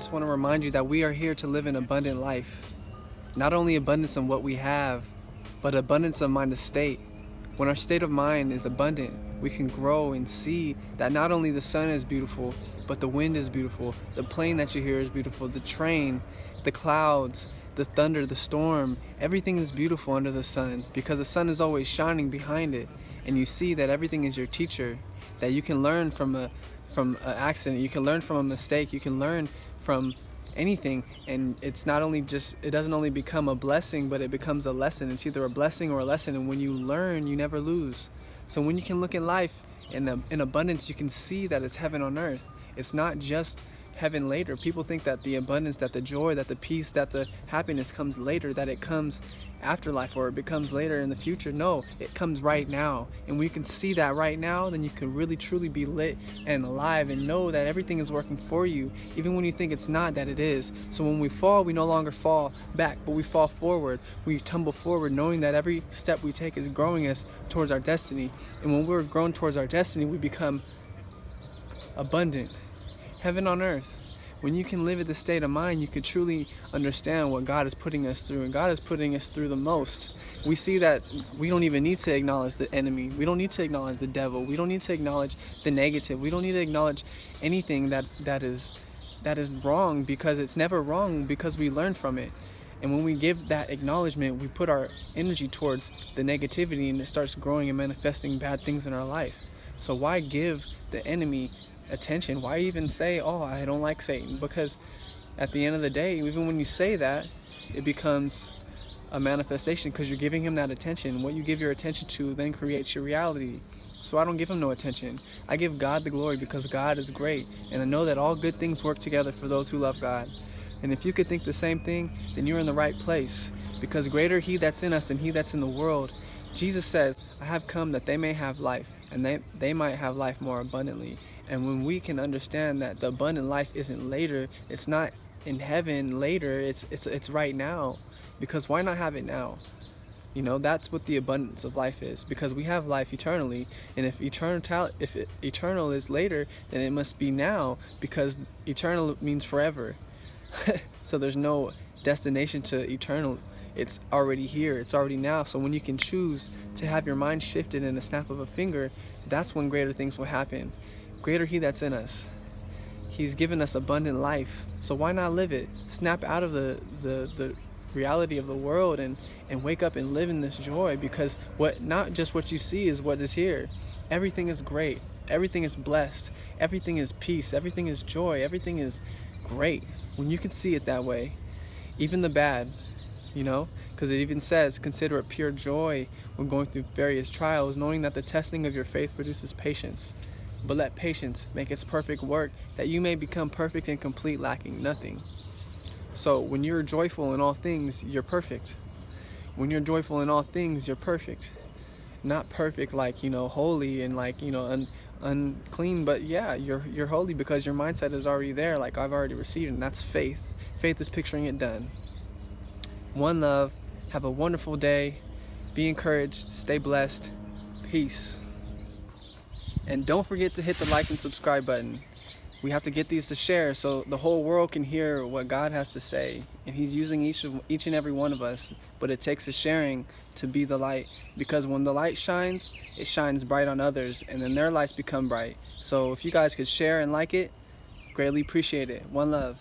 just want to remind you that we are here to live an abundant life. Not only abundance in what we have, but abundance of mind state. When our state of mind is abundant, we can grow and see that not only the sun is beautiful, but the wind is beautiful, the plane that you hear is beautiful, the train, the clouds, the thunder, the storm, everything is beautiful under the sun because the sun is always shining behind it. And you see that everything is your teacher, that you can learn from an accident, you can learn from a mistake, you can learn from anything. And it's not only just, it doesn't only become a blessing, but it becomes a lesson. It's either a blessing or a lesson, and when you learn, you never lose. So when you can look in life in abundance, you can see that it's heaven on earth. It's not just heaven later. People think that the abundance, that the joy, that the peace, that the happiness comes later, that it comes afterlife, or it becomes later in the future. No, it comes right now. And when you can see that right now, then you can really truly be lit and alive and know that everything is working for you, even when you think it's not, that it is. So when we fall, we no longer fall back, but we fall forward. We tumble forward, knowing that every step we take is growing us towards our destiny. And when we're grown towards our destiny, we become abundant. Heaven on earth. When you can live at this state of mind, you can truly understand what God is putting us through, and God is putting us through the most. We see that we don't even need to acknowledge the enemy. We don't need to acknowledge the devil. We don't need to acknowledge the negative. We don't need to acknowledge anything that is wrong, because it's never wrong, because we learn from it. And when we give that acknowledgement, we put our energy towards the negativity, and it starts growing and manifesting bad things in our life. So why give the enemy attention? Why even say, oh, I don't like Satan? Because at the end of the day, even when you say that, it becomes a manifestation, because you're giving him that attention. What you give your attention to then creates your reality. So I don't give him no attention. I give God the glory, because God is great, and I know that all good things work together for those who love God. And if you could think the same thing, then you're in the right place, because greater he that's in us than he that's in the world. Jesus says, I have come that they may have life, and they might have life more abundantly. And when we can understand that the abundant life isn't later, it's not in heaven later, it's right now. Because why not have it now? You know, that's what the abundance of life is, because we have life eternally. And if eternal is later, then it must be now, because eternal means forever. So there's no destination to eternal. It's already here, it's already now. So when you can choose to have your mind shifted in a snap of a finger, that's when greater things will happen. Greater he that's in us. He's given us abundant life, so why not live it? Snap out of the reality of the world and wake up and live in this joy, because not just what you see is what is here. Everything is great, everything is blessed, everything is peace, everything is joy, everything is great. When you can see it that way, even the bad, you know, because it even says, consider it pure joy when going through various trials, knowing that the testing of your faith produces patience. But let patience make its perfect work, that you may become perfect and complete, lacking nothing. So when you're joyful in all things, you're perfect. When you're joyful in all things, you're perfect. Not perfect like, you know, holy and like, you know, unclean, but yeah, you're holy, because your mindset is already there, like I've already received, and that's faith. Faith is picturing it done. One love. Have a wonderful day. Be encouraged. Stay blessed. Peace. And don't forget to hit the like and subscribe button. We have to get these to share so the whole world can hear what God has to say. And he's using each and every one of us. But it takes a sharing to be the light. Because when the light shines, it shines bright on others. And then their lights become bright. So if you guys could share and like it, greatly appreciate it. One love.